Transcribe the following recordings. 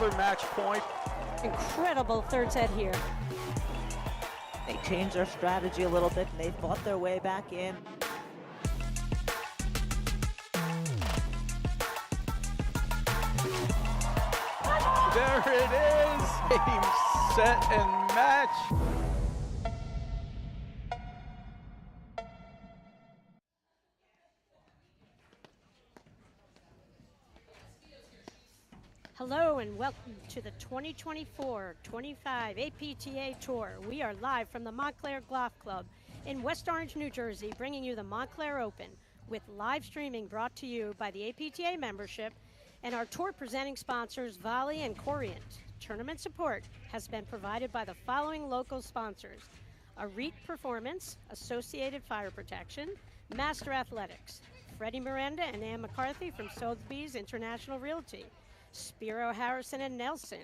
another match point. Incredible third set here. They changed their strategy a little bit and they fought their way back in. There it is, game, set, and match. Hello and welcome to the 2024-25 APTA Tour. We are live from the Montclair Golf Club in West Orange, New Jersey, bringing you the Montclair Open with live streaming brought to you by the APTA membership and our tour presenting sponsors, Volley and Corient. Tournament support has been provided by the following local sponsors: Arit Performance, Associated Fire Protection, Master Athletics, Freddie Miranda and Ann McCarthy from Sotheby's International Realty, Spiro Harrison and Nelson,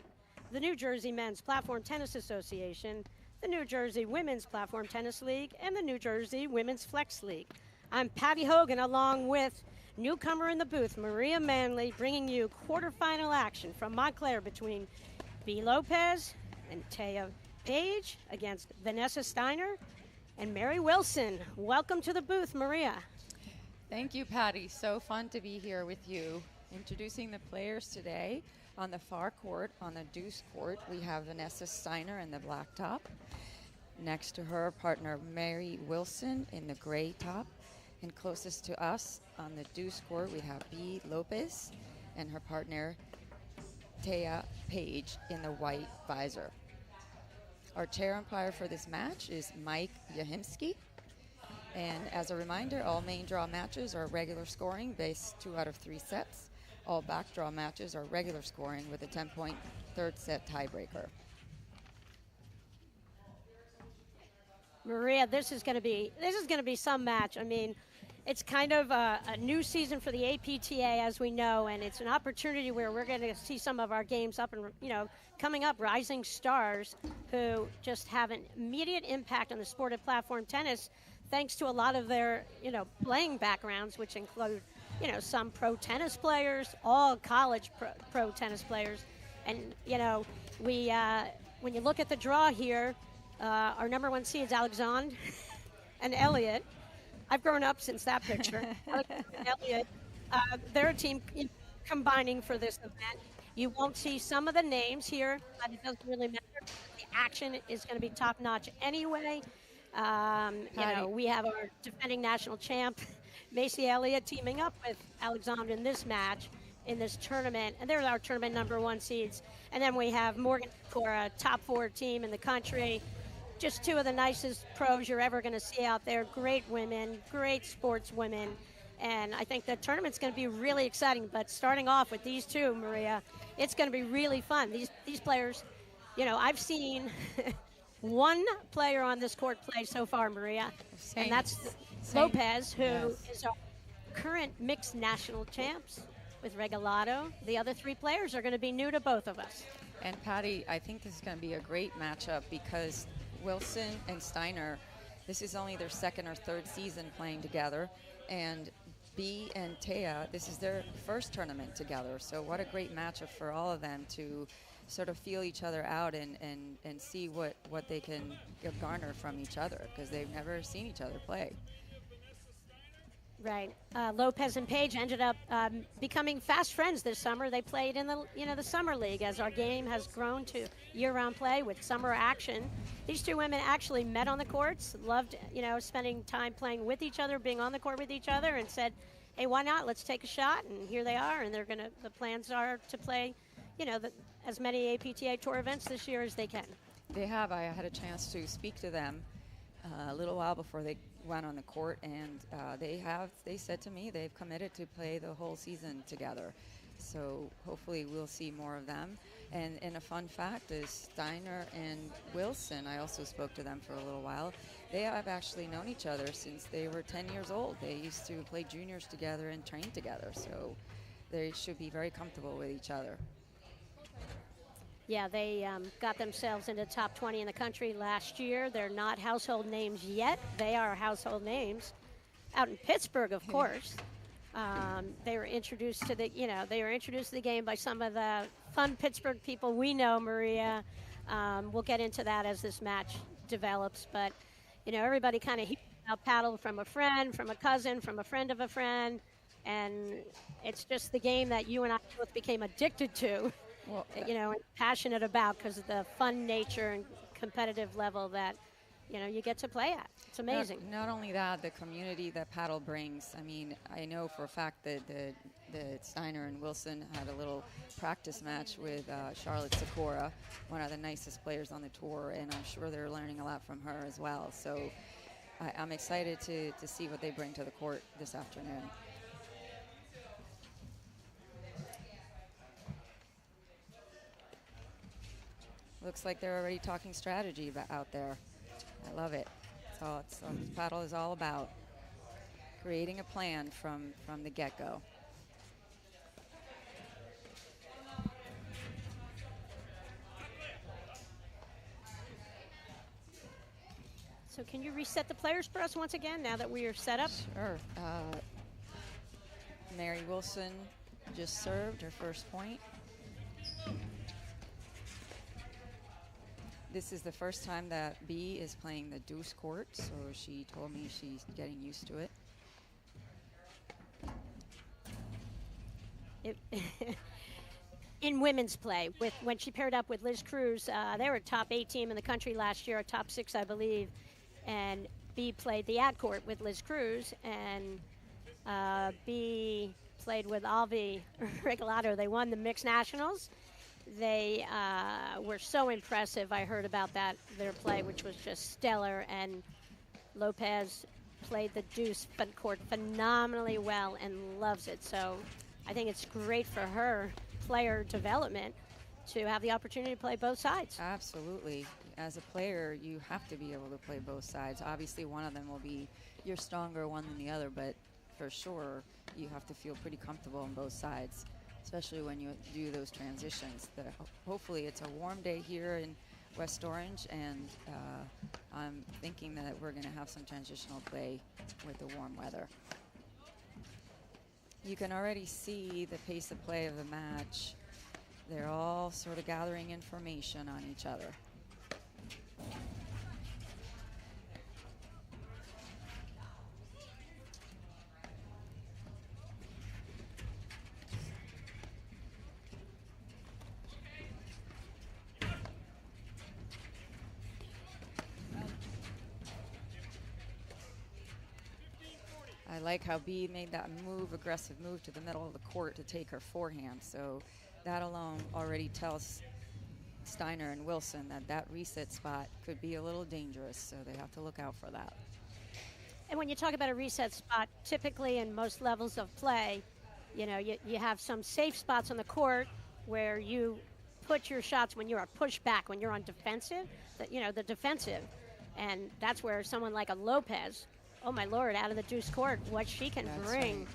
the New Jersey Men's Platform Tennis Association, the New Jersey Women's Platform Tennis League, and the New Jersey Women's Flex League. I'm Patty Hogan, along with newcomer in the booth, Maria Manley, bringing you quarterfinal action from Montclair between B. Lopez and Taya Page against Vanessa Steiner and Mary Wilson. Welcome to the booth, Maria. Thank you, Patty. So fun to be here with you. Introducing the players today. On the far court, on the deuce court, we have Vanessa Steiner in the black top. Next to her, partner Mary Wilson in the gray top. And closest to us on the deuce court, we have B. Lopez and her partner Taya Page in the white visor. Our chair umpire for this match is Mike Yahimski. And as a reminder, all main draw matches are regular scoring based 2 out of 3 sets. All back draw matches are regular scoring with a 10-point third set tiebreaker. Maria, this is going to be some match. I mean, it's kind of a new season for the APTA, as we know, and it's an opportunity where we're going to see some of our games up and, coming up, rising stars who just have an immediate impact on the sport of platform tennis, thanks to a lot of their, playing backgrounds, which include, some pro tennis players, all college pro tennis players. And, we when you look at the draw here, our number 1 seeds, Alexandre and Elliott. I've grown up since that picture. Elliott, they're a team combining for this event. You won't see some of the names here, but it doesn't really matter. The action is going to be top-notch anyway. We have our defending national champ, Macy Elliott, teaming up with Alexandre in this match, in this tournament, and they're our tournament number 1 seeds. And then we have Morgan Cora, top 4 team in the country. Just 2 of the nicest pros you're ever going to see out there. Great women, great sports women. And I think the tournament's going to be really exciting. But starting off with these 2, Maria, it's going to be really fun. These players, I've seen one player on this court play so far, Maria. And that's Lopez, who is our current mixed national champs with Regalado. The other 3 players are going to be new to both of us. And Patty, I think this is going to be a great matchup because Wilson and Steiner, this is only their 2nd or 3rd season playing together, and B and Taya, this is their first tournament together. So what a great matchup for all of them to sort of feel each other out and see what they can garner from each other, because they've never seen each other play. Right. Lopez and Page ended up becoming fast friends this summer. They played in the summer league as our game has grown to year-round play with summer action. These 2 women actually met on the courts, loved, spending time playing with each other, being on the court with each other, and said, hey, why not? Let's take a shot. And here they are. And the plans are to play, as many APTA Tour events this year as they can. They have. I had a chance to speak to them a little while before they went on the court, and they said to me they've committed to play the whole season together. So hopefully we'll see more of them. And a fun fact is Steiner and Wilson, I also spoke to them for a little while. They have actually known each other since they were 10 years old. They used to play juniors together and train together. So they should be very comfortable with each other. Yeah, they got themselves into the top 20 in the country last year. They're not household names yet. They are household names out in Pittsburgh, of course. They were introduced to the game by some of the fun Pittsburgh people we know, Maria. We'll get into that as this match develops, but everybody kind of paddled from a friend, from a cousin, from a friend of a friend, and it's just the game that you and I both became addicted to, Well, and passionate about because of the fun nature and competitive level that you get to play at. It's amazing. Not only that, the community that paddle brings. I mean, I know for a fact that the Steiner and Wilson had a little practice match with Charlotte Sikora, one of the nicest players on the tour, and I'm sure they're learning a lot from her as well. So I'm excited to see what they bring to the court this afternoon. Looks like they're already talking strategy out there. I love it. So paddle is all about creating a plan from the get-go. So can you reset the players for us once again now that we are set up? Sure. Mary Wilson just served her first point. This is the first time that B is playing the deuce court, so she told me she's getting used to it. In women's play, when she paired up with Liz Cruz, they were a top 8 team in the country last year, a top 6, I believe. And B played the ad court with Liz Cruz, and B played with Alvi Regalado. They won the mixed nationals. They were so impressive. I heard about their play, which was just stellar. And Lopez played the deuce court phenomenally well and loves it. So I think it's great for her player development to have the opportunity to play both sides. Absolutely. As a player, you have to be able to play both sides. Obviously, one of them will be your stronger one than the other, but for sure, you have to feel pretty comfortable on both sides, especially when you do those transitions. Hopefully, it's a warm day here in West Orange, and I'm thinking that we're going to have some transitional play with the warm weather. You can already see the pace of play of the match. They're all sort of gathering information on each other. I like how B made that aggressive move to the middle of the court to take her forehand. So that alone already tells Steiner and Wilson that reset spot could be a little dangerous, so they have to look out for that. And when you talk about a reset spot, typically in most levels of play, you have some safe spots on the court where you put your shots when you're pushed back, when you're on defensive, the defensive. And that's where someone like a Lopez, oh my Lord, out of the deuce court, what she can bring,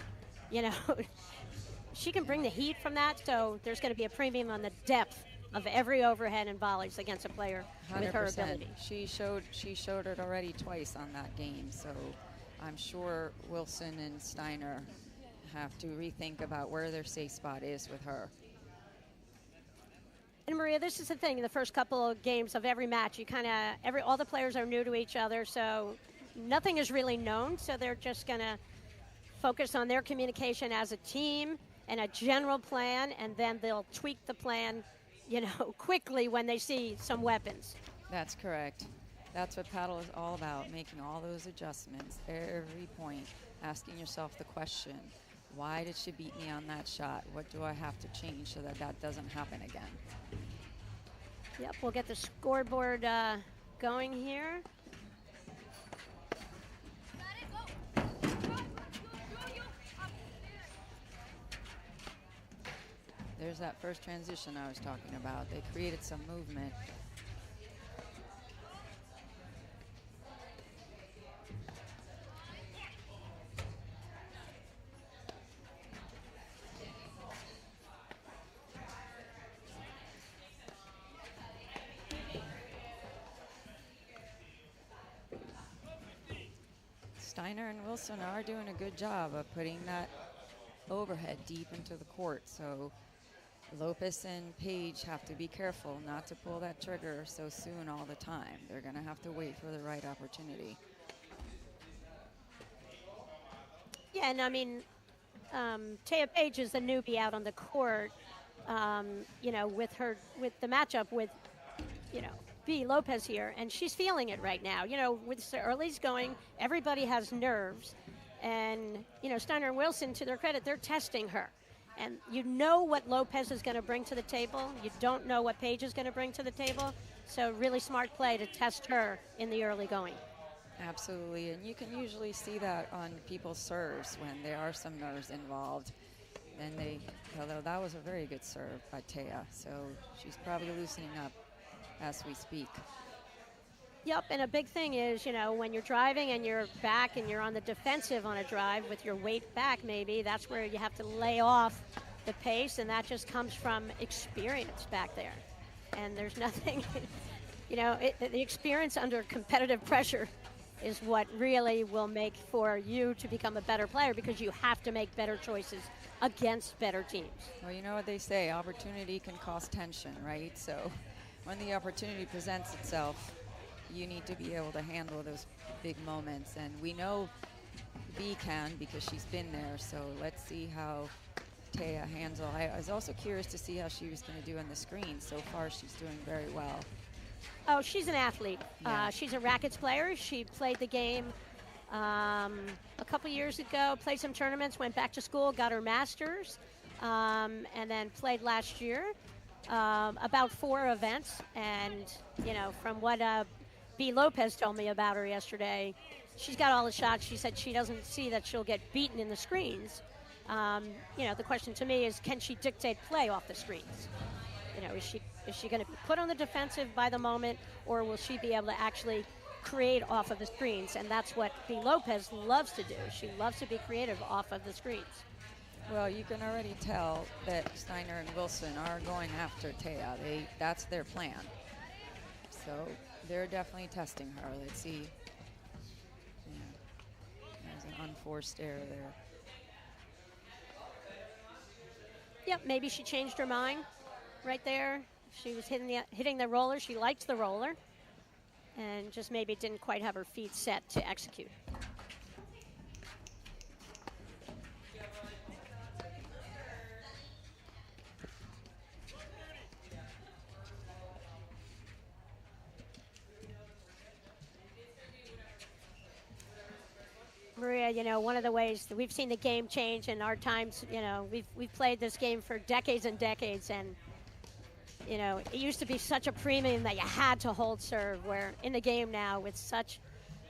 she can bring the heat from that. So there's going to be a premium on the depth of every overhead and volleys against a player 100%. With her ability. She showed it already twice on that game. So I'm sure Wilson and Steiner have to rethink about where their safe spot is with her. And Maria, this is the thing, in the first couple of games of every match, all the players are new to each other, so nothing is really known, so they're just going to focus on their communication as a team and a general plan, and then they'll tweak the plan, quickly when they see some weapons. That's correct. That's what paddle is all about, making all those adjustments every point, asking yourself the question, why did she beat me on that shot? What do I have to change so that doesn't happen again? Yep, we'll get the scoreboard going here. There's that first transition I was talking about. They created some movement. Steiner and Wilson are doing a good job of putting that overhead deep into the court. So Lopez and Page have to be careful not to pull that trigger so soon all the time. They're going to have to wait for the right opportunity. Yeah, and I mean, Taya Page is the newbie out on the court. You know, with the matchup with, you know, B. Lopez here, and she's feeling it right now. You know, with the early's going, everybody has nerves, and you know, Steiner and Wilson, to their credit, they're testing her. And you know what Lopez is going to bring to the table. You don't know what Page is going to bring to the table. So really smart play to test her in the early going. Absolutely, and you can usually see that on people's serves when there are some nerves involved. And although that was a very good serve by Taya, so she's probably loosening up as we speak. Yep, and a big thing is, you know, when you're driving and you're back and you're on the defensive on a drive with your weight back maybe, that's where you have to lay off the pace, and that just comes from experience back there. And there's nothing, you know, the experience under competitive pressure is what really will make for you to become a better player, because you have to make better choices against better teams. Well, you know what they say, opportunity can cause tension, right? So when the opportunity presents itself, you need to be able to handle those big moments. And we know B can, because she's been there. So let's see how Taya handles. I was also curious to see how she was going to do on the screen. So far, she's doing very well. Oh, she's an athlete. Yeah. She's a rackets player. She played the game a couple years ago, played some tournaments, went back to school, got her master's, and then played last year about 4 events. And, you know, from what B. Lopez told me about her yesterday, she's got all the shots. She said she doesn't see that she'll get beaten in the screens. You know, the question to me is, can she dictate play off the screens? You know, is she going to be put on the defensive by the moment, or will she be able to actually create off of the screens? And that's what B. Lopez loves to do. She loves to be creative off of the screens. Well, you can already tell that Steiner and Wilson are going after Taya. That's their plan. So they're definitely testing her. Let's see. Yeah. There's an unforced error there. Yep, maybe she changed her mind right there. She was hitting the roller. She liked the roller, and just maybe didn't quite have her feet set to execute. Maria, you know, one of the ways that we've seen the game change in our times, you know, we've played this game for decades and decades, and, you know, it used to be such a premium that you had to hold serve, where in the game now, with such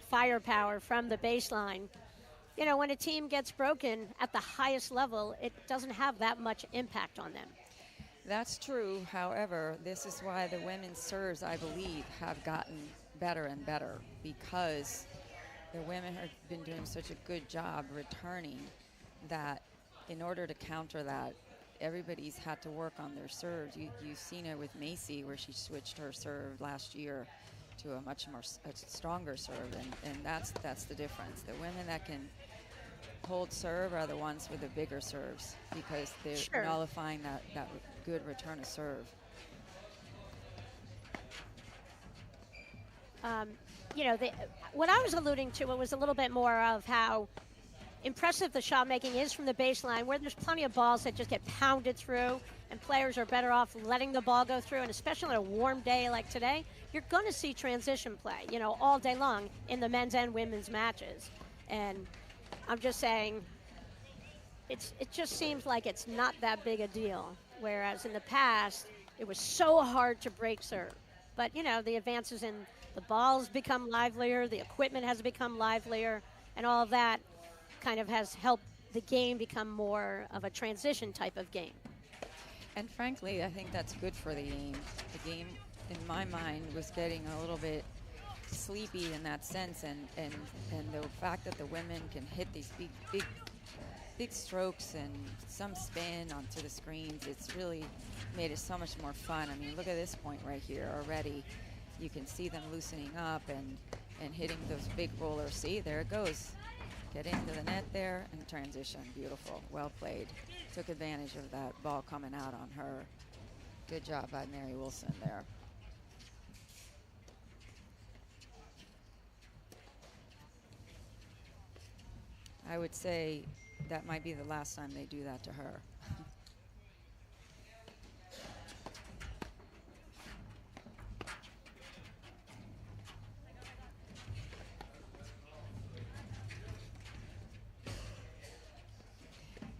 firepower from the baseline, you know, when a team gets broken at the highest level, it doesn't have that much impact on them. That's true. However, this is why the women's serves, I believe, have gotten better and better, because the women have been doing such a good job returning that in order to counter that, everybody's had to work on their serves. You've seen it with Macy, where she switched her serve last year to a much more stronger serve, and that's the difference. The women that can hold serve are the ones with the bigger serves, because they're nullifying that good return of serve. You know, what I was alluding to was a little bit more of how impressive the shot making is from the baseline, where there's plenty of balls that just get pounded through, and players are better off letting the ball go through. And especially on a warm day like today, you're going to see transition play, you know, all day long in the men's and women's matches. And I'm just saying, it just seems like it's not that big a deal, whereas in the past, it was so hard to break serve. But, you know, the advances in the balls become livelier, the equipment has become livelier, and all of that kind of has helped the game become more of a transition type of game. And frankly, I think that's good for the game. The game, in my mind, was getting a little bit sleepy in that sense, and the fact that the women can hit these big strokes and some spin onto the screens, it's really made it so much more fun. I mean, look at this point right here already. You can see them loosening up and hitting those big rollers. See, there it goes. Get into the net there and transition. Beautiful. Well played. Took advantage of that ball coming out on her. Good job by Mary Wilson there. I would say that might be the last time they do that to her.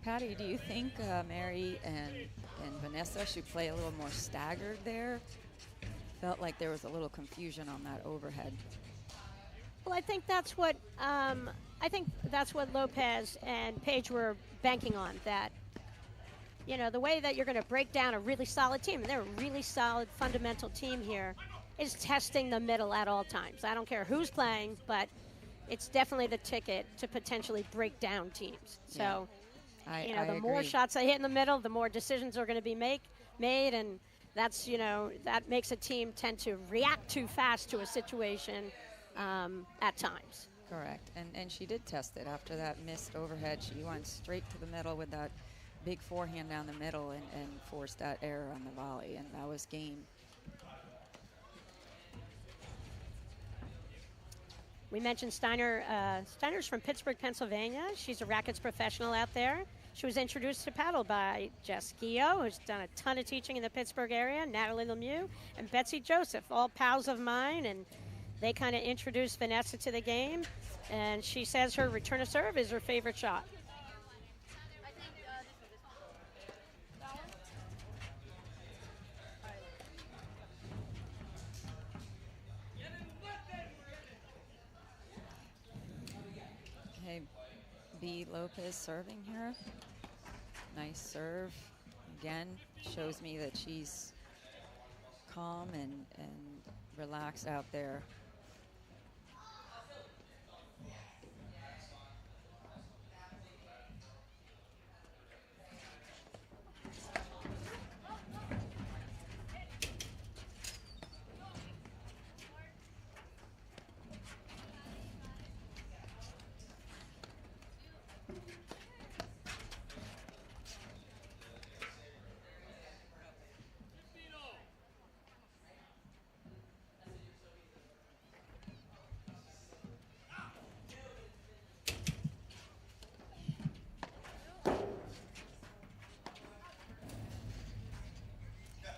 Patty, do you think Mary and Vanessa should play a little more staggered there? Felt like there was a little confusion on that overhead. Well, I think that's what Lopez and Paige were banking on. That, you know, the way that you're going to break down a really solid team, and they're a really solid fundamental team here, is testing the middle at all times. I don't care who's playing, but it's definitely the ticket to potentially break down teams. So, I the more shots they hit in the middle, the more decisions are going to be made, and that's, that makes a team tend to react too fast to a situation at times. Correct, and she did test it after that missed overhead. She went straight to the middle with that big forehand down the middle and forced that error on the volley, and that was game. We mentioned Steiner. Steiner's from Pittsburgh, Pennsylvania. She's a rackets professional out there. She was introduced to paddle by Jess Guillot, who's done a ton of teaching in the Pittsburgh area, Natalie Lemieux, and Betsy Joseph, all pals of mine, and they kind of introduced Vanessa to the game, and she says her return to serve is her favorite shot. Okay, B. Lopez serving here. Nice serve. Again, shows me that she's calm and relaxed out there.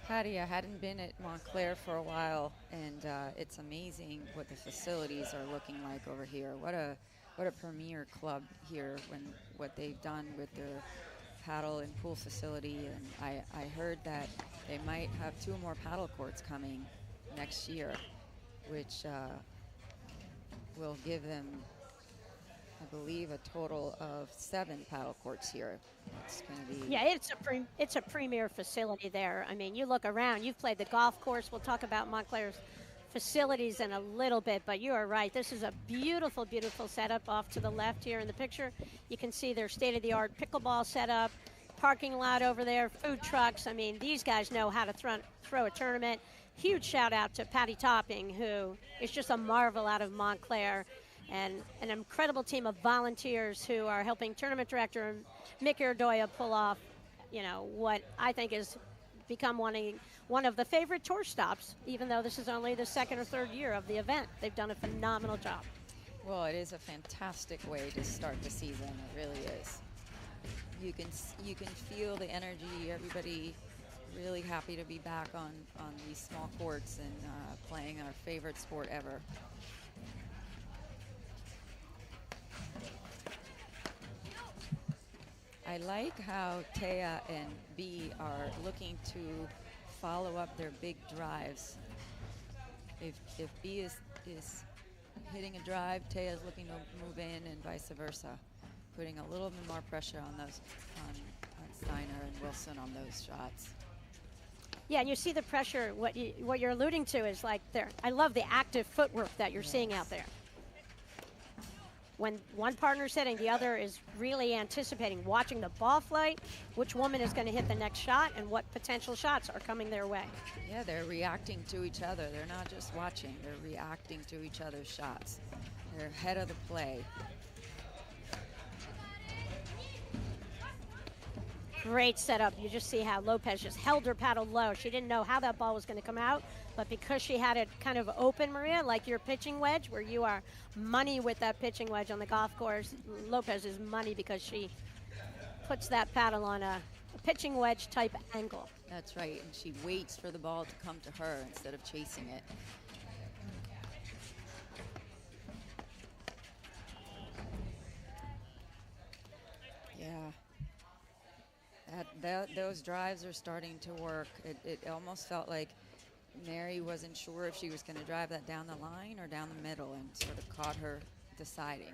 Patty, I hadn't been at Montclair for a while, and it's amazing what the facilities are looking like over here. What a premier club here, what they've done with their paddle and pool facility. And I heard that they might have 2 more paddle courts coming next year, which will give them, I believe, a total of 7 paddle courts here. It's going to be... Yeah, it's a premier facility there. I mean, you look around, you've played the golf course. We'll talk about Montclair's facilities in a little bit, but you are right. This is a beautiful, beautiful setup off to the left here in the picture. You can see their state-of-the-art pickleball setup, parking lot over there, food trucks. I mean, these guys know how to throw a tournament. Huge shout out to Patty Topping, who is just a marvel out of Montclair, and an incredible team of volunteers who are helping tournament director Mick Erdoya pull off, what I think has become one of the favorite tour stops, even though this is only the 2nd or 3rd year of the event. They've done a phenomenal job. Well, it is a fantastic way to start the season. It really is. You can feel the energy. Everybody really happy to be back on these small courts and playing our favorite sport ever. I like how Taya and B are looking to follow up their big drives. If B is hitting a drive, Taya is looking to move in, and vice versa, putting a little bit more pressure on those on Steiner and Wilson on those shots. Yeah, and you see the pressure. What you're alluding to is like there. I love the active footwork that you're seeing out there. When one partner's hitting, the other is really anticipating, watching the ball flight, which woman is going to hit the next shot, and what potential shots are coming their way. Yeah, they're reacting to each other. They're not just watching. They're reacting to each other's shots. They're ahead of the play. Great setup. You just see how Lopez just held her paddle low. She didn't know how that ball was going to come out, but because she had it kind of open, Maria, like your pitching wedge, where you are money with that pitching wedge on the golf course, Lopez is money because she puts that paddle on a pitching wedge type angle. That's right, and she waits for the ball to come to her instead of chasing it. Yeah. Those drives are starting to work. It almost felt like Mary wasn't sure if she was going to drive that down the line or down the middle, and sort of caught her deciding.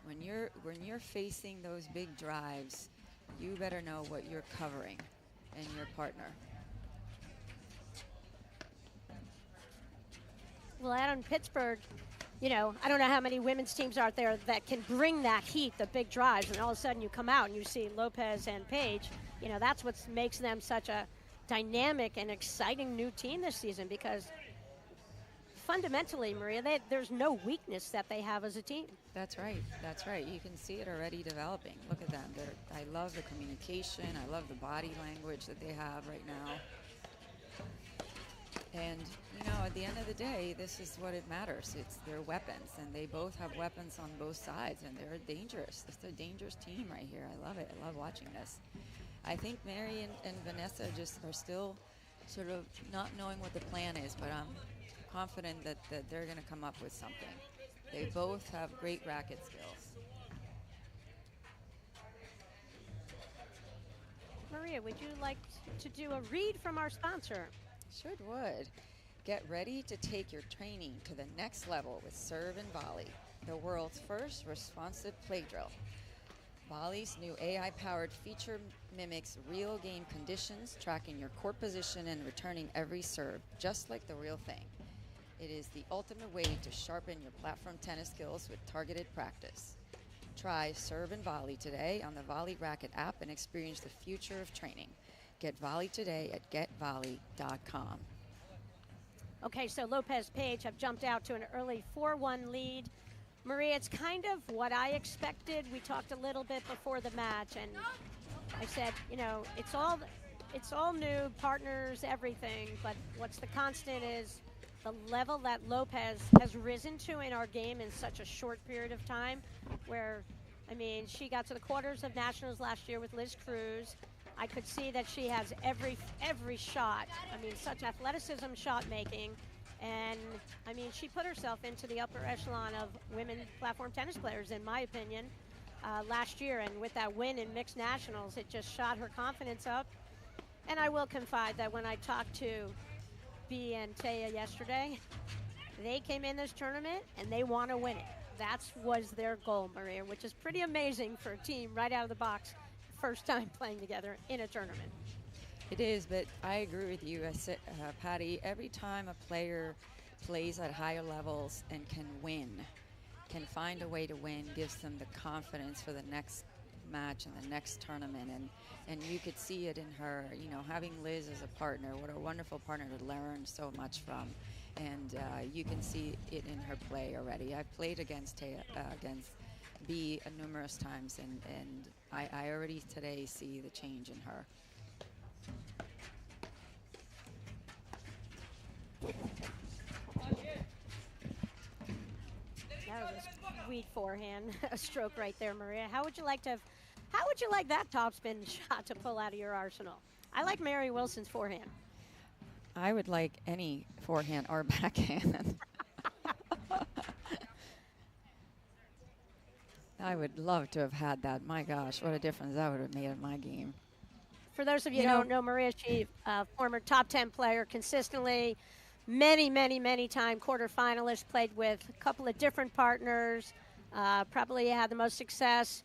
When you're facing those big drives, you better know what you're covering and your partner. Well, out in Pittsburgh, you know, I don't know how many women's teams out there that can bring that heat, the big drives, and all of a sudden you come out and you see Lopez and Pejic. You know, that's what makes them such a dynamic and exciting new team this season, because fundamentally, Maria, there's no weakness that they have as a team. That's right. That's right. You can see it already developing. Look at them. I love the communication. I love the body language that they have right now. And, you know, at the end of the day, this is what it matters. It's their weapons, and they both have weapons on both sides, and they're dangerous. It's a dangerous team right here. I love it. I love watching this. I think Mary and Vanessa just are still sort of not knowing what the plan is, but I'm confident that they're going to come up with something. They both have great racket skills. Maria, would you like to do a read from our sponsor? Sure would. Get ready to take your training to the next level with Serve and Volley, the world's first responsive play drill. Volley's new AI-powered feature mimics real game conditions, tracking your court position and returning every serve, just like the real thing. It is the ultimate way to sharpen your platform tennis skills with targeted practice. Try Serve and Volley today on the Volley Racket app and experience the future of training. Get Volley today at getvolley.com. Okay, so Lopez Pejic have jumped out to an early 4-1 lead. Maria, it's kind of what I expected. We talked a little bit before the match, and I said, you know, it's all new, partners, everything, but what's the constant is the level that Lopez has risen to in our game in such a short period of time, where, I mean, she got to the quarters of nationals last year with Liz Cruz. I could see that she has every shot. I mean, such athleticism, shot making, and I mean, she put herself into the upper echelon of women platform tennis players, in my opinion, last year. And with that win in mixed nationals, it just shot her confidence up. And I will confide that when I talked to B and Taya yesterday, they came in this tournament and they want to win it. That was their goal, Maria, which is pretty amazing for a team right out of the box. First time playing together in a tournament. It is, but I agree with you, Patty. Every time a player plays at higher levels and can win, can find a way to win, gives them the confidence for the next match and the next tournament. And you could see it in her, you know, having Liz as a partner. What a wonderful partner to learn so much from. And you can see it in her play already. I've played against B numerous times, and I already today see the change in her. That was a sweet forehand, a stroke right there, Maria. How would you like that topspin shot to pull out of your arsenal? I like Mary Wilson's forehand. I would like any forehand or backhand. I would love to have had that. My gosh, what a difference that would have made in my game. For those of you who don't know Maria, she's a former top 10 player, consistently, many time quarterfinalist, played with a couple of different partners, probably had the most success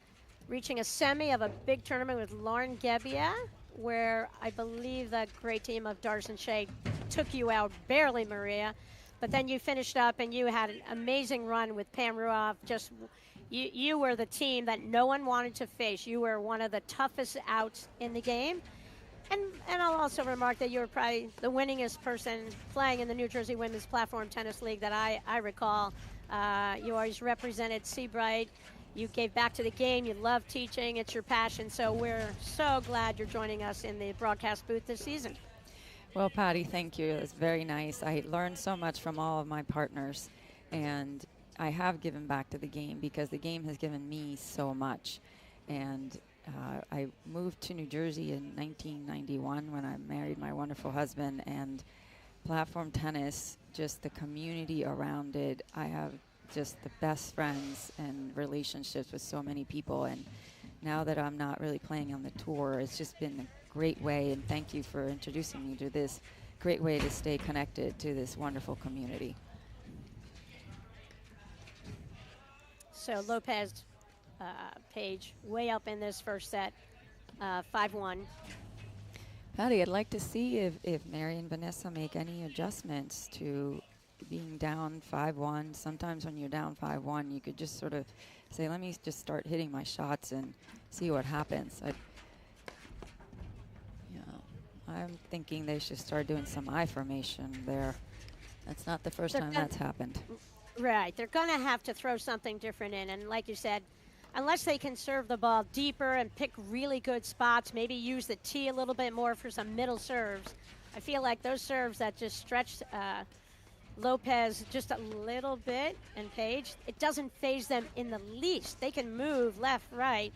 reaching a semi of a big tournament with Lauren Gebbia, where I believe that great team of Darcy Shea took you out barely, Maria. But then you finished up and you had an amazing run with Pam Ruoff. Just you were the team that no one wanted to face. You were one of the toughest outs in the game. And I'll also remark that you were probably the winningest person playing in the New Jersey Women's Platform Tennis League that I recall. You always represented Seabright. You gave back to the game. You love teaching. It's your passion. So we're so glad you're joining us in the broadcast booth this season. Well, Patty, thank you. It's very nice. I learned so much from all of my partners, and I have given back to the game because the game has given me so much. And I moved to New Jersey in 1991 when I married my wonderful husband, and platform tennis, just the community around it, I have just the best friends and relationships with so many people. And now that I'm not really playing on the tour, it's just been a great way, and thank you for introducing me to this great way to stay connected to this wonderful community. So Lopez, Page, way up in this first set, 5-1. Patty, I'd like to see if Mary and Vanessa make any adjustments to being down 5-1. Sometimes when you're down 5-1, you could just sort of say, let me just start hitting my shots and see what happens. I'm thinking they should start doing some I formation there. That's not the first time that's happened. Right. They're going to have to throw something different in. And like you said, unless they can serve the ball deeper and pick really good spots, maybe use the tee a little bit more for some middle serves. I feel like those serves that just stretch Lopez just a little bit and Page, it doesn't phase them in the least. They can move left, right,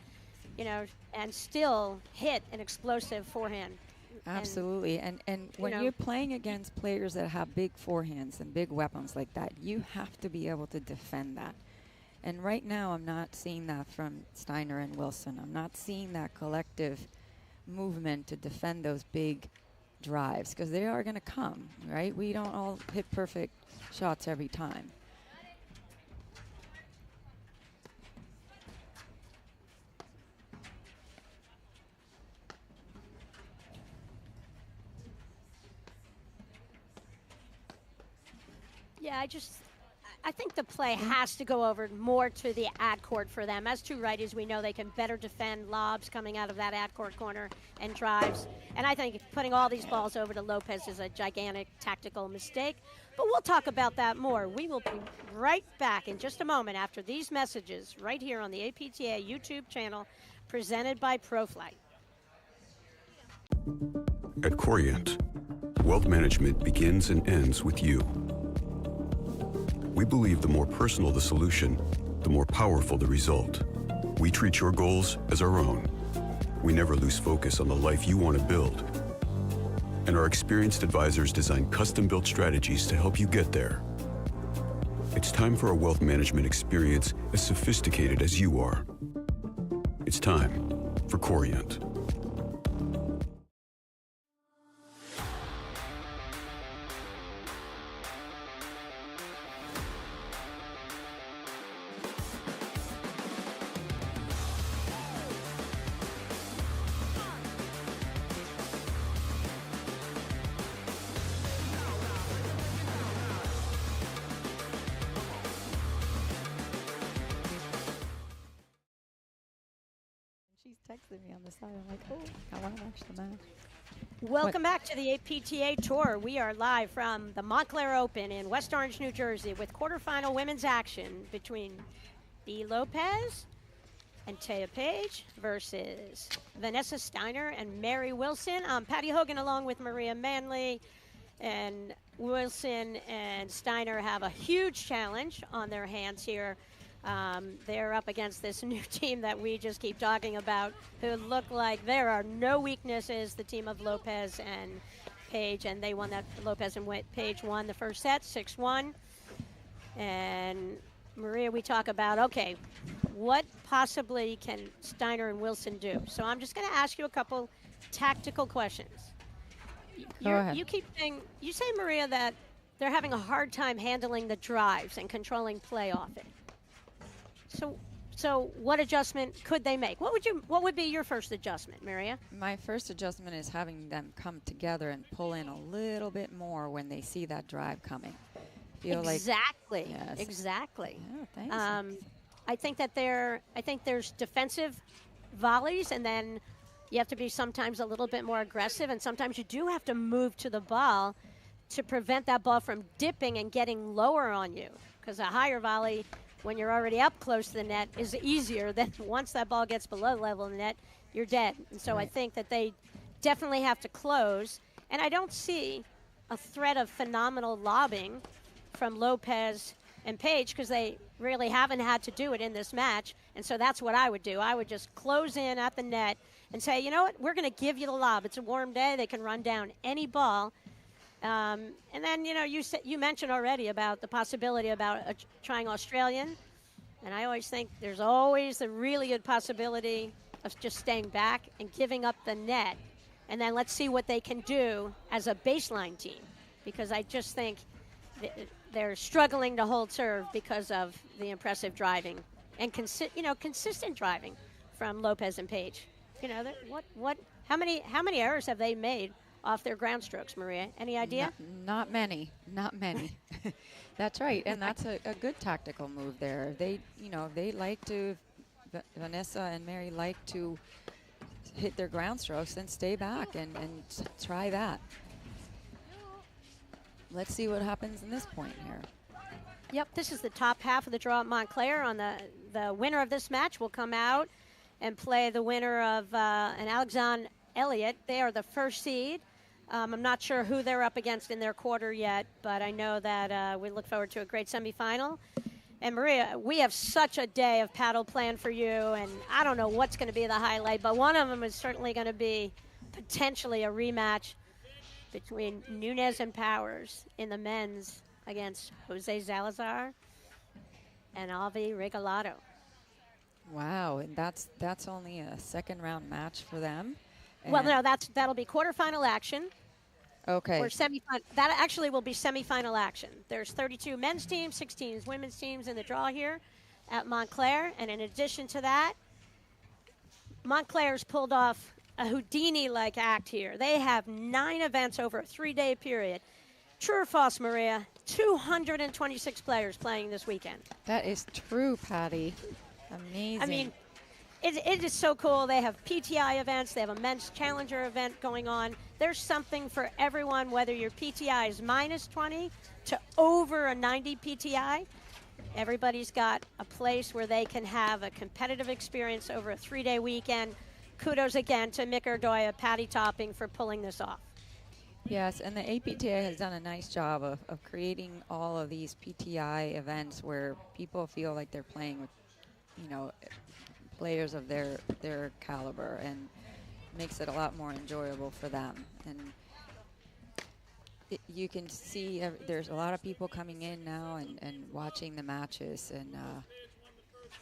and still hit an explosive forehand. Absolutely. And when you're playing against players that have big forehands and big weapons like that, you have to be able to defend that. And right now, I'm not seeing that from Steiner and Wilson. I'm not seeing that collective movement to defend those big drives, because they are going to come, right? We don't all hit perfect shots every time. Yeah, I think the play has to go over more to the ad court for them. As two righties, we know they can better defend lobs coming out of that ad court corner and drives. And I think putting all these balls over to Lopez is a gigantic tactical mistake. But we'll talk about that more. We will be right back in just a moment after these messages right here on the APTA YouTube channel presented by ProFlight. At Corient, wealth management begins and ends with you. We believe the more personal the solution, the more powerful the result. We treat your goals as our own. We never lose focus on the life you want to build. And our experienced advisors design custom-built strategies to help you get there. It's time for a wealth management experience as sophisticated as you are. It's time for Corient. She's texting me on the side. I'm like, oh, I want to watch the match. Welcome back to the APTA Tour. We are live from the Montclair Open in West Orange, New Jersey, with quarterfinal women's action between B. Lopez and Taya Page versus Vanessa Steiner and Mary Wilson. I'm Patty Hogan along with Maria Manley. And Wilson and Steiner have a huge challenge on their hands here. They're up against this new team that we just keep talking about, who look like there are no weaknesses, the team of Lopez and Page, and they won that. Lopez and Page won the first set, 6-1. And Maria, we talk about, okay, what possibly can Steiner and Wilson do? So I'm just going to ask you a couple tactical questions. Go ahead. You keep saying, you say, Maria, that they're having a hard time handling the drives and controlling play off it. So what adjustment could they make? What would be your first adjustment, Maria? My first adjustment is having them come together and pull in a little bit more when they see that drive coming. Exactly. Yes. Exactly. Yeah, thanks. I think there's defensive volleys, and then you have to be sometimes a little bit more aggressive, and sometimes you do have to move to the ball to prevent that ball from dipping and getting lower on you, because a higher volley when you're already up close to the net is easier than once that ball gets below the level of the net, you're dead. And so I think that they definitely have to close. And I don't see a threat of phenomenal lobbing from Lopez and Pejic because they really haven't had to do it in this match. And so that's what I would do. I would just close in at the net and say, you know what, we're going to give you the lob. It's a warm day. They can run down any ball. And then, you mentioned already about the possibility about trying Australian. And I always think there's always the really good possibility of just staying back and giving up the net. And then let's see what they can do as a baseline team. Because I just think they're struggling to hold serve because of the impressive driving and consistent driving from Lopez and Pejic. How many errors have they made off their ground strokes, Maria? Any idea? Not many. That's right, and that's a good tactical move there. They like to, Vanessa and Mary like to hit their ground strokes and stay back and try that. Let's see what happens in this point here. Yep, this is the top half of the draw at Montclair. On the winner of this match will come out and play the winner of an Alexandre Elliott. They are the first seed. I'm not sure who they're up against in their quarter yet, but I know that we look forward to a great semifinal. And Maria, we have such a day of paddle planned for you, and I don't know what's going to be the highlight, but one of them is certainly going to be potentially a rematch between Nunes and Powers in the men's against Jose Salazar and Avi Regalado. Wow, and that's only a second round match for them. Well, no, that'll be quarterfinal action. Okay. Or semifinal. That actually will be semifinal action. There's 32 men's teams, 16 women's teams in the draw here at Montclair, and in addition to that, Montclair's pulled off a Houdini-like act here. They have 9 events over a 3-day period. True or false, Maria? 226 players playing this weekend. That is true, Patty. Amazing. I mean, it is so cool. They have PTI events. They have a men's challenger event going on. There's something for everyone, whether your PTI is -20 to over a 90 PTI. Everybody's got a place where they can have a competitive experience over a 3-day weekend. Kudos again to Mick Erdoya, Patty Topping for pulling this off. Yes, and the APTA has done a nice job of creating all of these PTI events where people feel like they're playing with, players of their caliber, and makes it a lot more enjoyable for them. And you can see there's a lot of people coming in now and watching the matches, and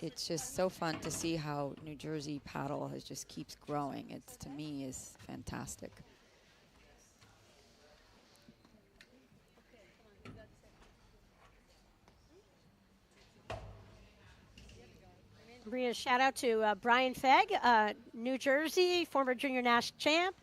it's just so fun to see how New Jersey paddle just keeps growing. It's, to me, is fantastic. Maria, shout out to Brian Fegg, New Jersey, former junior national champ,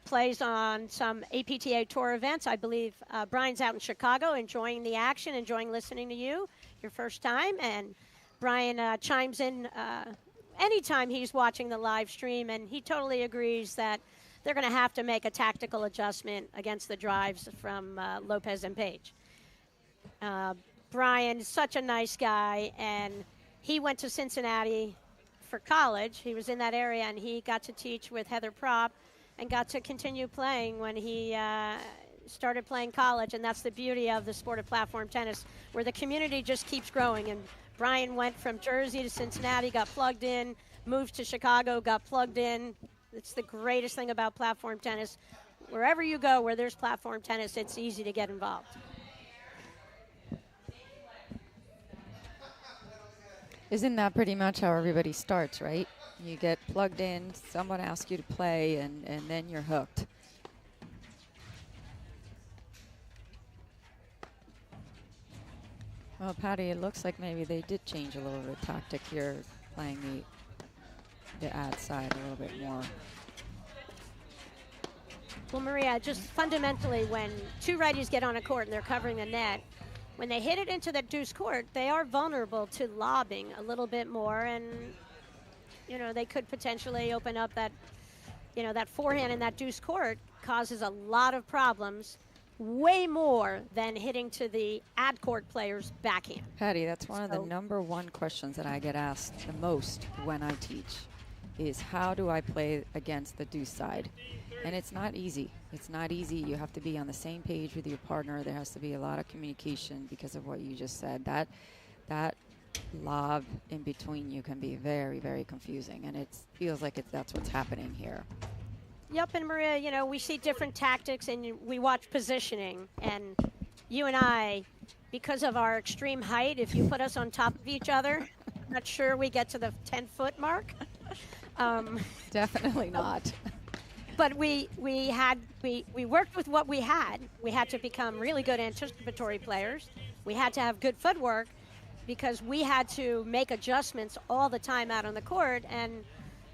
plays on some APTA tour events. I believe Brian's out in Chicago enjoying the action, enjoying listening to you, your first time. And Brian chimes in anytime he's watching the live stream, and he totally agrees that they're going to have to make a tactical adjustment against the drives from Lopez and Pejic. Brian is such a nice guy, and he went to Cincinnati for college. He was in that area, and he got to teach with Heather Propp and got to continue playing when he started playing college. And that's the beauty of the sport of platform tennis, where the community just keeps growing. And Brian went from Jersey to Cincinnati, got plugged in, moved to Chicago, got plugged in. It's the greatest thing about platform tennis. Wherever you go, where there's platform tennis, it's easy to get involved. Isn't that pretty much how everybody starts, right? You get plugged in, someone asks you to play, and then you're hooked. Well, Patty, it looks like maybe they did change a little bit of tactic here, playing the ad side a little bit more. Well, Maria, just fundamentally, when two righties get on a court and they're covering the net, when they hit it into that deuce court, they are vulnerable to lobbing a little bit more, and they could potentially open up that, that forehand in that deuce court causes a lot of problems way more than hitting to the ad-court players' backhand. Patty, that's one of the So- #1 questions that I get asked the most when I teach is how do I play against the deuce side? And it's not easy. It's not easy. You have to be on the same page with your partner. There has to be a lot of communication because of what you just said. That lob in between you can be very, very confusing, and it feels like that's what's happening here. Yep, and Maria, you know, we see different tactics and we watch positioning. And you and I, because of our extreme height, if you put us on top of each other, I'm not sure we get to the 10-foot mark. Definitely not. But we worked with what we had. We had to become really good anticipatory players. We had to have good footwork because we had to make adjustments all the time out on the court. And,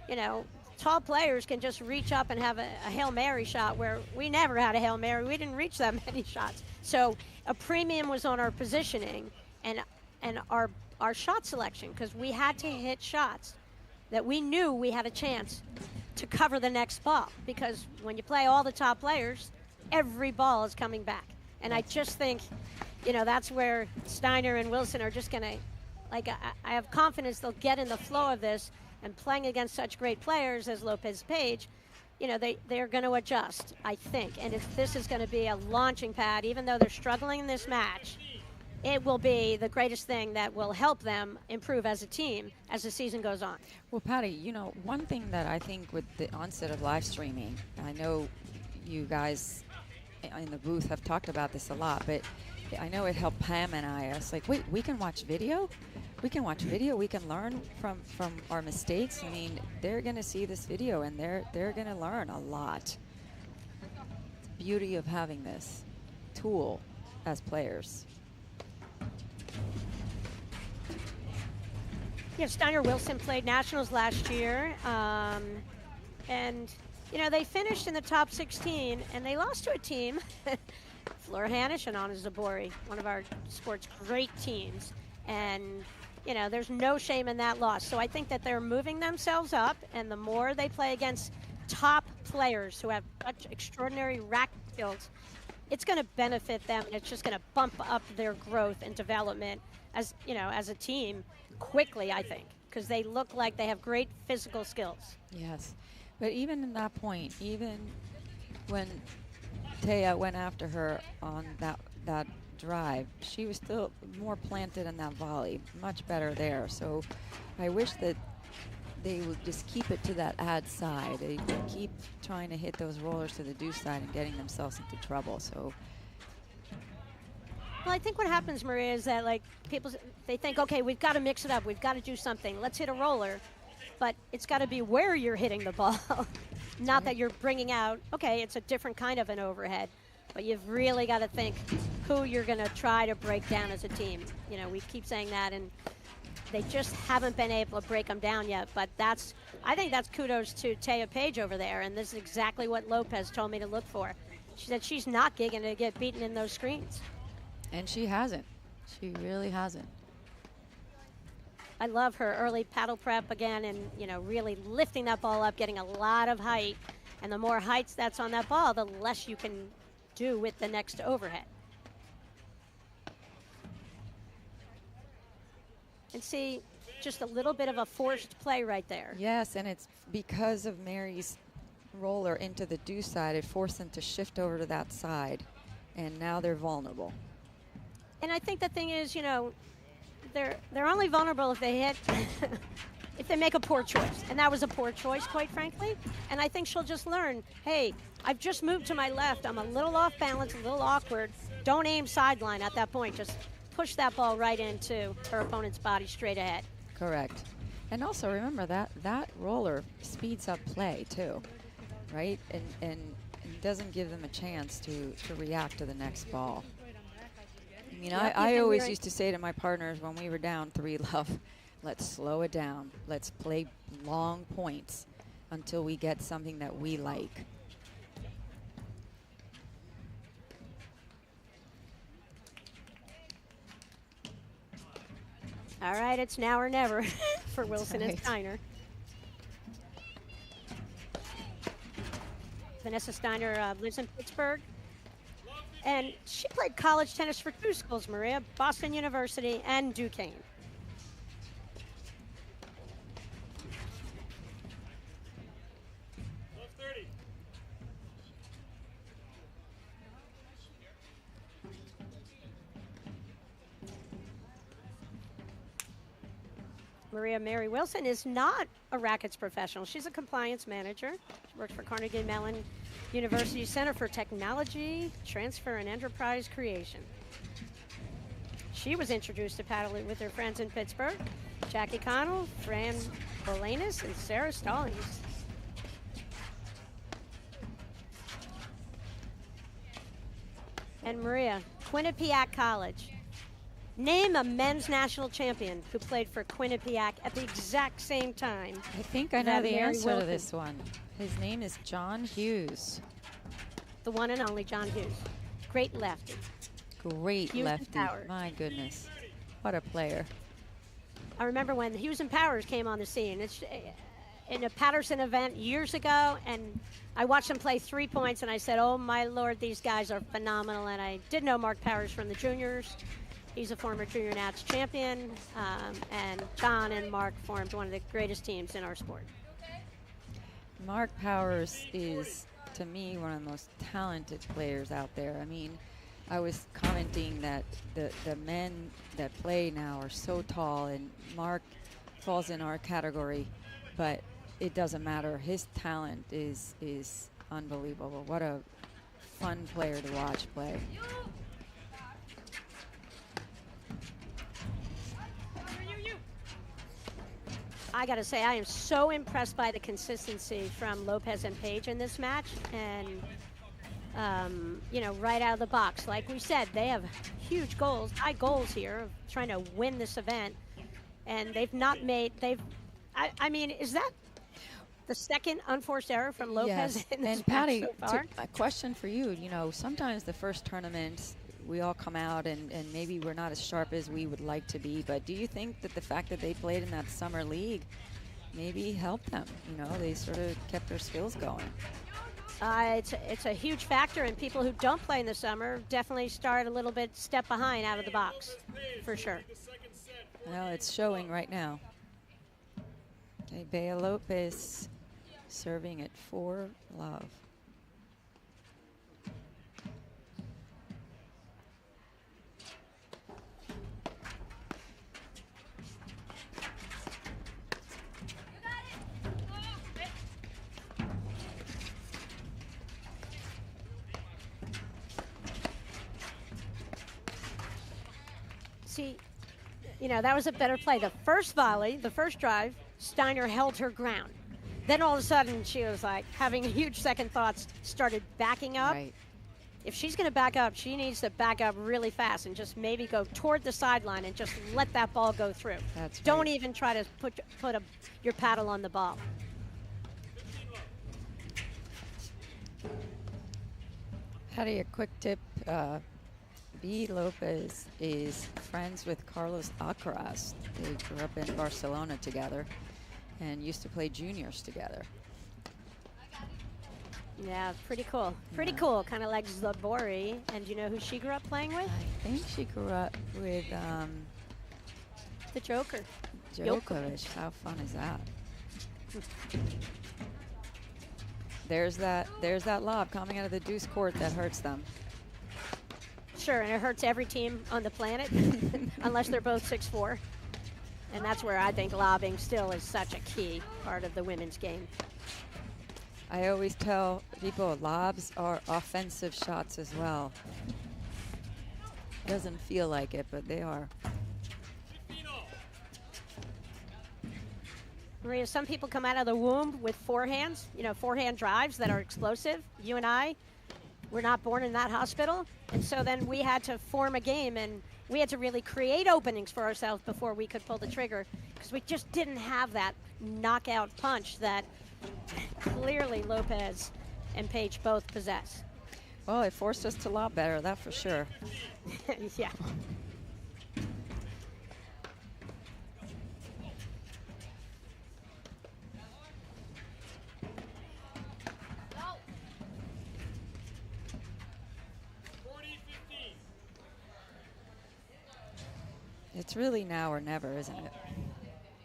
you know, tall players can just reach up and have a Hail Mary shot where we never had a Hail Mary. We didn't reach that many shots. So a premium was on our positioning and our shot selection because we had to hit shots that we knew we had a chance to cover the next ball, because when you play all the top players, every ball is coming back. And I just think, you know, that's where Steiner and Wilson are just going to, like, I have confidence they'll get in the flow of this, and playing against such great players as Lopez, Page, you know, they're going to adjust, I think. And if this is going to be a launching pad, even though they're struggling in this match, it will be the greatest thing that will help them improve as a team as the season goes on. Well, Patty, you know, one thing that I think with the onset of live streaming, I know you guys in the booth have talked about this a lot, but I know it helped Pam and I. I was like, wait, we can watch video? We can watch video. We can learn from our mistakes. I mean, they're going to see this video, and they're going to learn a lot. The beauty of having this tool as players. Yeah, Steiner Wilson played nationals last year, and you know they finished in the top 16, and they lost to a team, Flora Hanish and Anna Zabori, one of our sport's great teams, and you know there's no shame in that loss. So I think that they're moving themselves up, and the more they play against top players who have such extraordinary racket skills, it's going to benefit them, and it's just going to bump up their growth and development as you know as a team. Quickly, I think, because they look like they have great physical skills. Yes, but even in that point, even when Taya went after her on that drive, she was still more planted in that volley, much better there. So I wish that they would just keep it to that ad side. They keep trying to hit those rollers to the deuce side and getting themselves into trouble. So. Well, I think what happens, Maria, is that like people, they think, okay, we've got to mix it up. We've got to do something. Let's hit a roller. But it's got to be where you're hitting the ball, not that you're bringing out, okay, it's a different kind of an overhead. But you've really got to think who you're going to try to break down as a team. You know, we keep saying that, and they just haven't been able to break them down yet. But I think that's kudos to Taya Page over there. And this is exactly what Lopez told me to look for. She said she's not gigging to get beaten in those screens. And she hasn't. She really hasn't. I love her early paddle prep again, and you know, really lifting that ball up, getting a lot of height. And the more heights that's on that ball, the less you can do with the next overhead. And see, just a little bit of a forced play right there. Yes, and it's because of Mary's roller into the deuce side, it forced them to shift over to that side, and now they're vulnerable. And I think the thing is, you know, they're only vulnerable if they hit, if they make a poor choice. And that was a poor choice, quite frankly. And I think she'll just learn, hey, I've just moved to my left. I'm a little off balance, a little awkward. Don't aim sideline at that point. Just push that ball right into her opponent's body straight ahead. Correct. And also remember that roller speeds up play too, right? And doesn't give them a chance to react to the next ball. I mean, I always used to say to my partners when we were down 3-love, let's slow it down. Let's play long points until we get something that we like. All right, it's now or never for Wilson and right. Steiner. Vanessa Steiner lives in Pittsburgh. And she played college tennis for two schools, Maria, Boston University and Duquesne. Maria Mary Wilson is not a rackets professional. She's a compliance manager. She works for Carnegie Mellon University Center for Technology, Transfer, and Enterprise Creation. She was introduced to paddling with her friends in Pittsburgh, Jackie Connell, Fran Bolanis, and Sarah Stallings. And Maria, Quinnipiac College. Name a men's national champion who played for Quinnipiac at the exact same time. I think I know that the Mary answer to Wilson. this one. His name is John Hughes. The one and only John Hughes. Great lefty. Great Hughes and lefty. Powers. My goodness. What a player. I remember when Hughes and Powers came on the scene. It's in a Patterson event years ago, and I watched them play 3 points, and I said, oh my Lord, these guys are phenomenal. And I did know Mark Powers from the juniors. He's a former junior Nats champion, and John and Mark formed one of the greatest teams in our sport. Mark Powers is, to me, one of the most talented players out there. I mean, I was commenting that the men that play now are so tall, and Mark falls in our category, but it doesn't matter. His talent is unbelievable. What a fun player to watch play. I got to say, I am so impressed by the consistency from Lopez and Page in this match. And, you know, right out of the box, like we said, they have huge goals, high goals here of trying to win this event. And they've not made, I mean, is that the second unforced error from Lopez Yes. in this And Patty, match so far? a question for you. You know, sometimes the first tournaments, we all come out and maybe we're not as sharp as we would like to be, but do you think that the fact that they played in that summer league maybe helped them? You know, they sort of kept their skills going. It's a huge factor, and people who don't play in the summer definitely start a little bit step behind out of the box, for sure. Well, it's showing right now. Okay, Bea Lopez serving at 4-love. See, you know, that was a better play. The first volley, the first drive, Steiner held her ground. Then all of a sudden, she was like having huge second thoughts, started backing up. Right. If she's going to back up, she needs to back up really fast and just maybe go toward the sideline and just let that ball go through. That's Don't right. even try to put your paddle on the ball. Patty, a quick tip. Bea Lopez is friends with Carlos Alcaraz. They grew up in Barcelona together and used to play juniors together. Yeah, pretty cool. Pretty Yeah. cool, kind of like Zabori. And do you know who she grew up playing with? I think she grew up with The Joker. Djokovic. How fun is that? There's that lob coming out of the deuce court that hurts them. Sure, and it hurts every team on the planet, unless they're both 6'4". And that's where I think lobbing still is such a key part of the women's game. I always tell people lobs are offensive shots as well. Doesn't feel like it, but they are. Maria, some people come out of the womb with forehands, you know, forehand drives that are explosive. You and I were not born in that hospital. And so then we had to form a game, and we had to really create openings for ourselves before we could pull the trigger, because we just didn't have that knockout punch that clearly Lopez and Page both possess. Well, it forced us to lob better, that for sure. Yeah. It's really now or never, isn't it?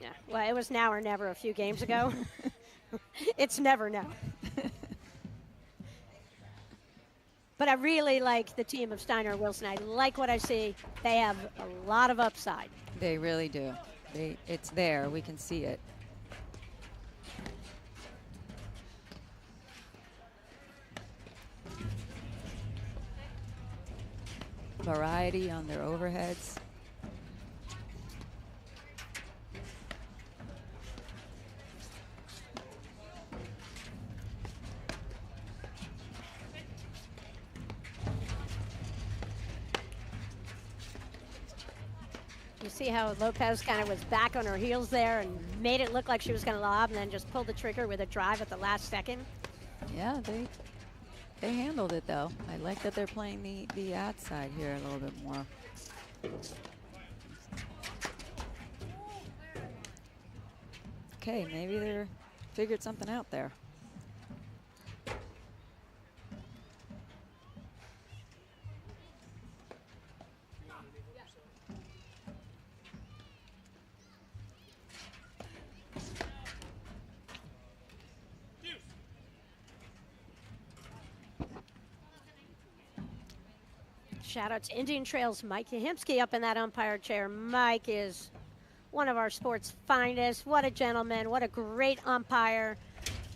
Yeah, well, it was now or never a few games ago. It's never now. But I really like the team of Steiner Wilson. I like what I see. They have a lot of upside. They really do. It's there. We can see it. Variety on their overheads. You see how Lopez kind of was back on her heels there and made it look like she was going to lob and then just pulled the trigger with a drive at the last second. Yeah, they handled it though. I like that they're playing the ad side here a little bit more. Okay, maybe they're figured something out there. Shout out to Indian Trails, Mike Yahimski up in that umpire chair. Mike is one of our sport's finest. What a gentleman, what a great umpire.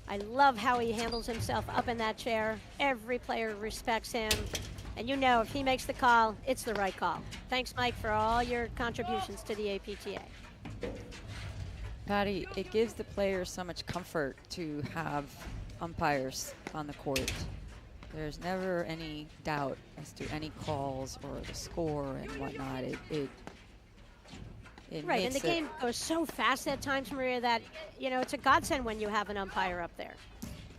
I love how he handles himself up in that chair. Every player respects him. And you know, if he makes the call, it's the right call. Thanks, Mike, for all your contributions to the APTA. Patty, it gives the players so much comfort to have umpires on the court. There's never any doubt as to any calls or the score and whatnot. It Right, and makes the game goes so fast at times, Maria, that, you know, it's a godsend when you have an umpire up there.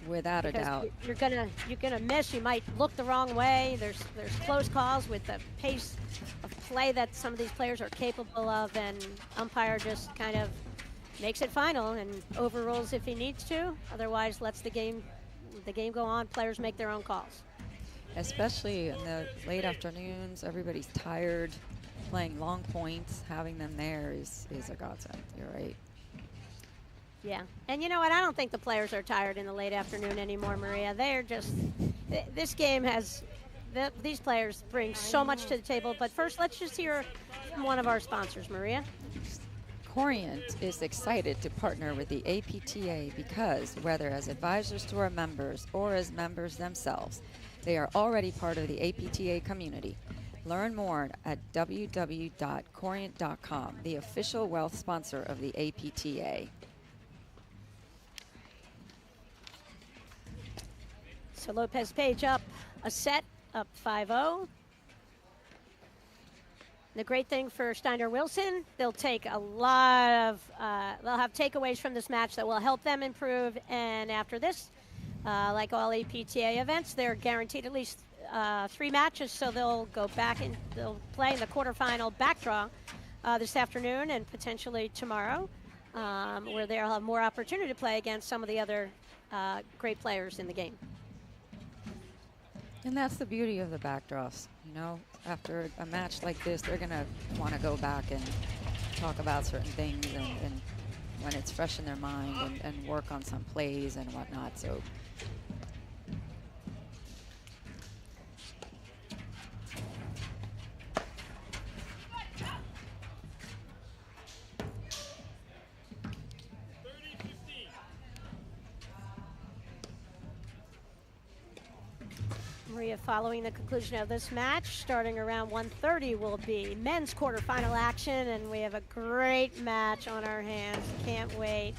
without a Because doubt. you're gonna miss. You might look the wrong way. There's close calls with the pace of play that some of these players are capable of, and umpire just kind of makes it final and overrules if he needs to. Otherwise, lets the game go on. Players make their own calls. Especially in the late afternoons, everybody's tired. Playing long points, having them there is a godsend. You're right. Yeah, and you know what? I don't think the players are tired in the late afternoon anymore, Maria. They're just, this game has, these players bring so much to the table. But first, let's just hear from one of our sponsors, Maria. Corient is excited to partner with the APTA because whether as advisors to our members or as members themselves, they are already part of the APTA community. Learn more at www.corient.com, the official wealth sponsor of the APTA. So Lopez Page up a set, up 5-0. The great thing for Steiner Wilson, they'll take a lot of, they'll have takeaways from this match that will help them improve. And after this, like all APTA events, they're guaranteed at least 3 matches. So they'll go back and they'll play in the quarterfinal back draw this afternoon and potentially tomorrow, where they'll have more opportunity to play against some of the other great players in the game. And that's the beauty of the backdraws. You know, after a match like this, they're going to want to go back and talk about certain things and when it's fresh in their mind and work on some plays and whatnot. So Maria, following the conclusion of this match, starting around 1:30 will be men's quarterfinal action, and we have a great match on our hands. Can't wait.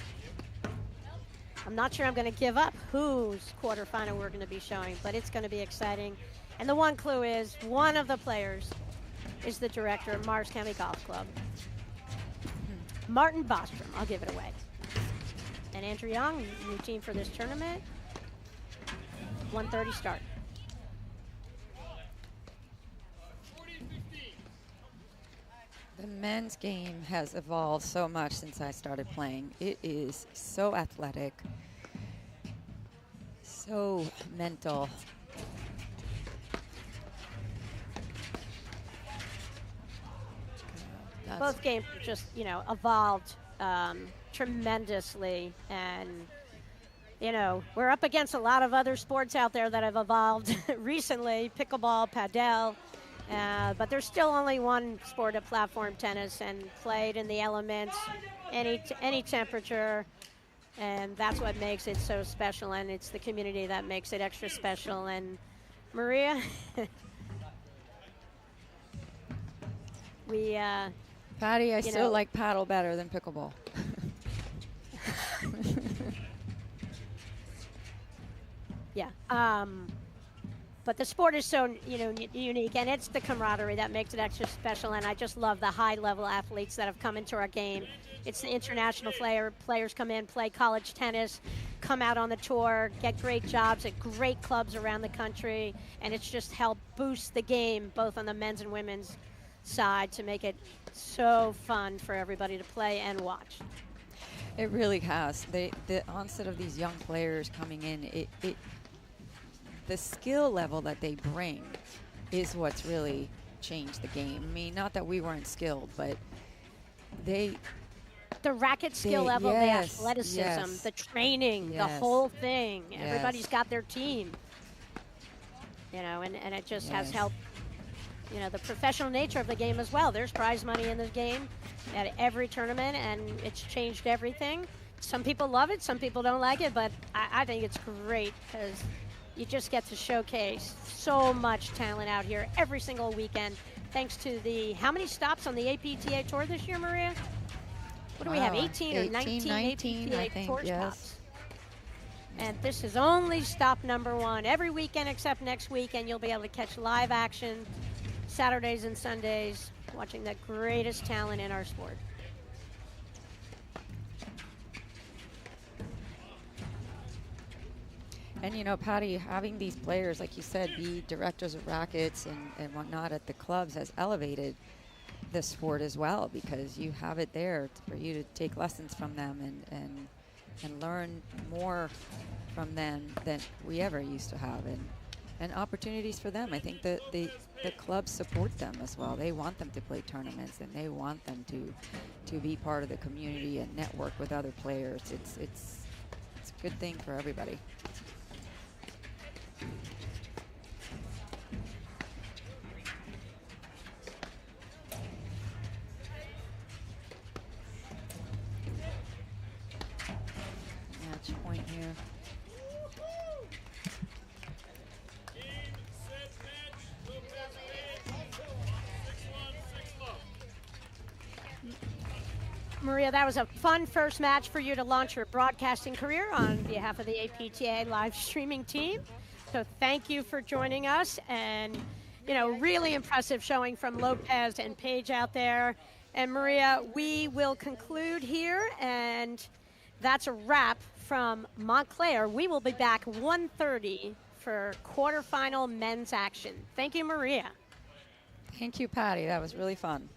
I'm not sure I'm going to give up whose quarterfinal we're going to be showing, but it's going to be exciting. And the one clue is one of the players is the director of Morris County Golf Club, Martin Bostrom. I'll give it away. And Andrew Young, new team for this tournament. 1:30 start. the men's game has evolved so much since I started playing. It is so athletic, so mental. both games just, evolved tremendously. And, we're up against a lot of other sports out there that have evolved recently, pickleball, padel. But there's still only one sport of platform tennis, and played in the elements, any temperature. And that's what makes it so special, and it's the community that makes it extra special. And Maria, Patty, I still like paddle better than pickleball. Yeah. But the sport is so, unique, and it's the camaraderie that makes it extra special. And I just love the high-level athletes that have come into our game. It's the international players come in, play college tennis, come out on the tour, get great jobs at great clubs around the country, and it's just helped boost the game, both on the men's and women's side, to make it so fun for everybody to play and watch. It really has. The onset of these young players coming in, the skill level that they bring is what's really changed the game. I mean, not that we weren't skilled, but the racket skill level, the athleticism, yes, the training, yes, the whole thing. yes. Everybody's got their team, and it just has helped, the professional nature of the game as well. There's prize money in the game at every tournament, and it's changed everything. Some people love it, some people don't like it, but I think it's great because you just get to showcase so much talent out here every single weekend, thanks to how many stops on the APTA Tour this year, Maria? What do we have, 18 or 19 APTA Tour stops? And this is only stop number 1. Every weekend except next weekend, you'll be able to catch live action Saturdays and Sundays, watching the greatest talent in our sport. And Patty, having these players, like you said, be directors of rackets and whatnot at the clubs has elevated the sport as well, because you have it there for you to take lessons from them and learn more from them than we ever used to have, and opportunities for them. I think that the clubs support them as well. They want them to play tournaments, and they want them to be part of the community and network with other players. It's a good thing for everybody. Match point here. Maria, that was a fun first match for you to launch your broadcasting career on behalf of the APTA live streaming team. So thank you for joining us, and really impressive showing from Lopez and Pejic out there. And Maria, we will conclude here, and that's a wrap from Montclair. We will be back 1:30 for quarterfinal men's action. Thank you, Maria. Thank you, Patty. That was really fun.